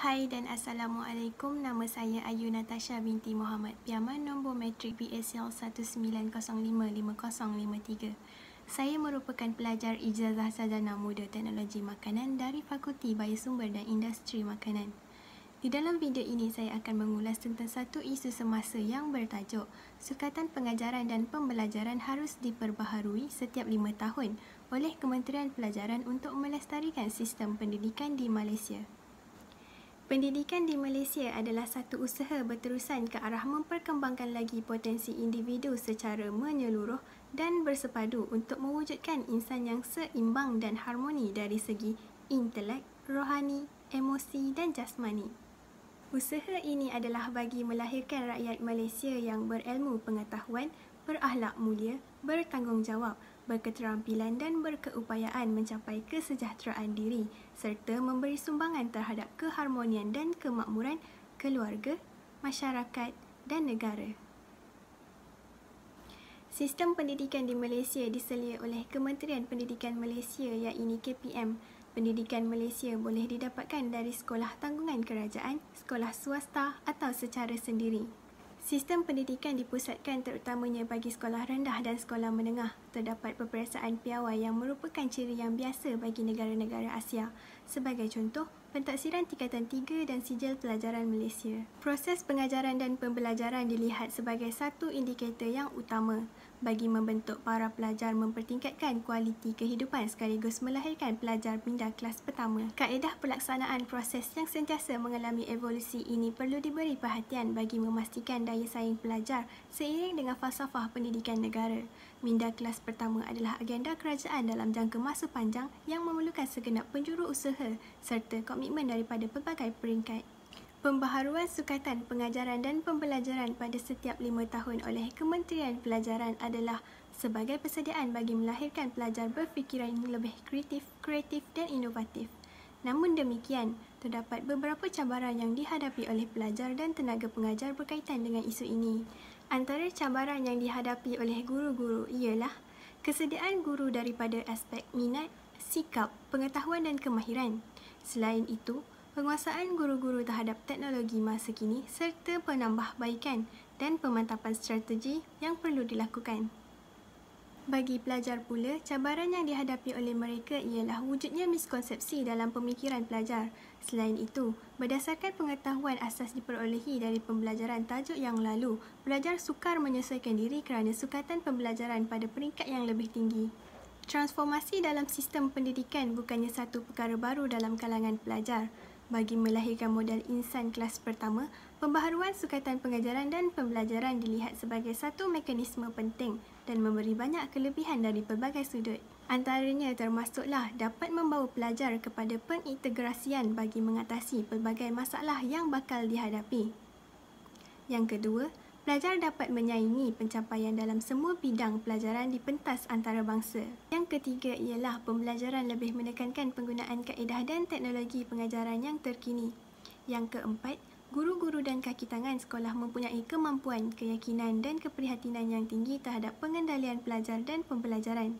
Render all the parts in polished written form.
Hai dan Assalamualaikum, nama saya Ayu Natasha binti Muhammad Piaman, nombor matrik BSL 190555053. Saya merupakan pelajar ijazah sarjana muda teknologi makanan dari Fakulti Biosumber dan Industri Makanan. Di dalam video ini saya akan mengulas tentang satu isu semasa yang bertajuk Sukatan Pengajaran dan Pembelajaran harus diperbaharui setiap 5 tahun oleh Kementerian Pelajaran untuk melestarikan sistem pendidikan di Malaysia. Pendidikan di Malaysia adalah satu usaha berterusan ke arah memperkembangkan lagi potensi individu secara menyeluruh dan bersepadu untuk mewujudkan insan yang seimbang dan harmoni dari segi intelek, rohani, emosi dan jasmani. Usaha ini adalah bagi melahirkan rakyat Malaysia yang berilmu pengetahuan, berakhlak mulia, bertanggungjawab, berketerampilan dan berkeupayaan mencapai kesejahteraan diri serta memberi sumbangan terhadap keharmonian dan kemakmuran keluarga, masyarakat dan negara. Sistem pendidikan di Malaysia diselia oleh Kementerian Pendidikan Malaysia iaitu KPM. Pendidikan Malaysia boleh didapatkan dari sekolah tanggungan kerajaan, sekolah swasta atau secara sendiri. Sistem pendidikan dipusatkan terutamanya bagi sekolah rendah dan sekolah menengah. Terdapat peperiksaan piawai yang merupakan ciri yang biasa bagi negara-negara Asia. Sebagai contoh, pentaksiran tingkatan 3 dan sijil pelajaran Malaysia. Proses pengajaran dan pembelajaran dilihat sebagai satu indikator yang utama bagi membentuk para pelajar mempertingkatkan kualiti kehidupan sekaligus melahirkan pelajar minda kelas pertama. Kaedah pelaksanaan proses yang sentiasa mengalami evolusi ini perlu diberi perhatian bagi memastikan daya saing pelajar seiring dengan falsafah pendidikan negara. Minda kelas pertama adalah agenda kerajaan dalam jangka masa panjang yang memerlukan segenap penjuru usaha serta komitmen daripada pelbagai peringkat. Pembaharuan sukatan pengajaran dan pembelajaran pada setiap 5 tahun oleh Kementerian Pelajaran adalah sebagai persediaan bagi melahirkan pelajar berfikiran lebih kreatif dan inovatif. Namun demikian, terdapat beberapa cabaran yang dihadapi oleh pelajar dan tenaga pengajar berkaitan dengan isu ini. Antara cabaran yang dihadapi oleh guru-guru ialah kesediaan guru daripada aspek minat, sikap, pengetahuan dan kemahiran. Selain itu, penguasaan guru-guru terhadap teknologi masa kini serta penambahbaikan dan pemantapan strategi yang perlu dilakukan. Bagi pelajar pula, cabaran yang dihadapi oleh mereka ialah wujudnya miskonsepsi dalam pemikiran pelajar. Selain itu, berdasarkan pengetahuan asas diperolehi dari pembelajaran tajuk yang lalu, pelajar sukar menyesuaikan diri kerana sukatan pembelajaran pada peringkat yang lebih tinggi. Transformasi dalam sistem pendidikan bukannya satu perkara baru dalam kalangan pelajar. Bagi melahirkan modal insan kelas pertama, pembaharuan sukatan pengajaran dan pembelajaran dilihat sebagai satu mekanisme penting dan memberi banyak kelebihan dari pelbagai sudut. Antaranya termasuklah dapat membawa pelajar kepada pengintegrasian bagi mengatasi pelbagai masalah yang bakal dihadapi. Yang kedua, pelajar dapat menyaingi pencapaian dalam semua bidang pelajaran di pentas antarabangsa. Yang ketiga ialah pembelajaran lebih menekankan penggunaan kaedah dan teknologi pengajaran yang terkini. Yang keempat, guru-guru dan kaki tangan sekolah mempunyai kemampuan, keyakinan dan keprihatinan yang tinggi terhadap pengendalian pelajar dan pembelajaran.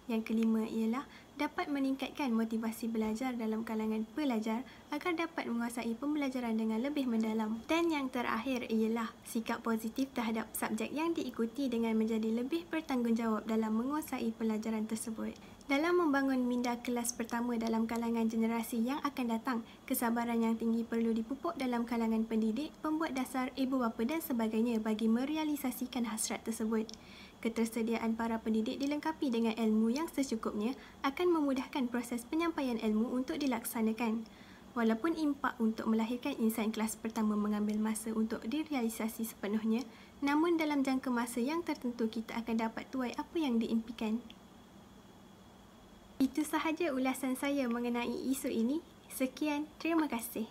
Yang kelima ialah dapat meningkatkan motivasi belajar dalam kalangan pelajar agar dapat menguasai pembelajaran dengan lebih mendalam. Dan yang terakhir ialah sikap positif terhadap subjek yang diikuti dengan menjadi lebih bertanggungjawab dalam menguasai pelajaran tersebut. Dalam membangun minda kelas pertama dalam kalangan generasi yang akan datang, kesabaran yang tinggi perlu dipupuk dalam kalangan pendidik, pembuat dasar, ibu bapa dan sebagainya bagi merealisasikan hasrat tersebut. Ketersediaan para pendidik dilengkapi dengan ilmu yang secukupnya akan memudahkan proses penyampaian ilmu untuk dilaksanakan. Walaupun impak untuk melahirkan insan kelas pertama mengambil masa untuk direalisasi sepenuhnya, namun dalam jangka masa yang tertentu kita akan dapat tuai apa yang diimpikan. Itu sahaja ulasan saya mengenai isu ini. Sekian, terima kasih.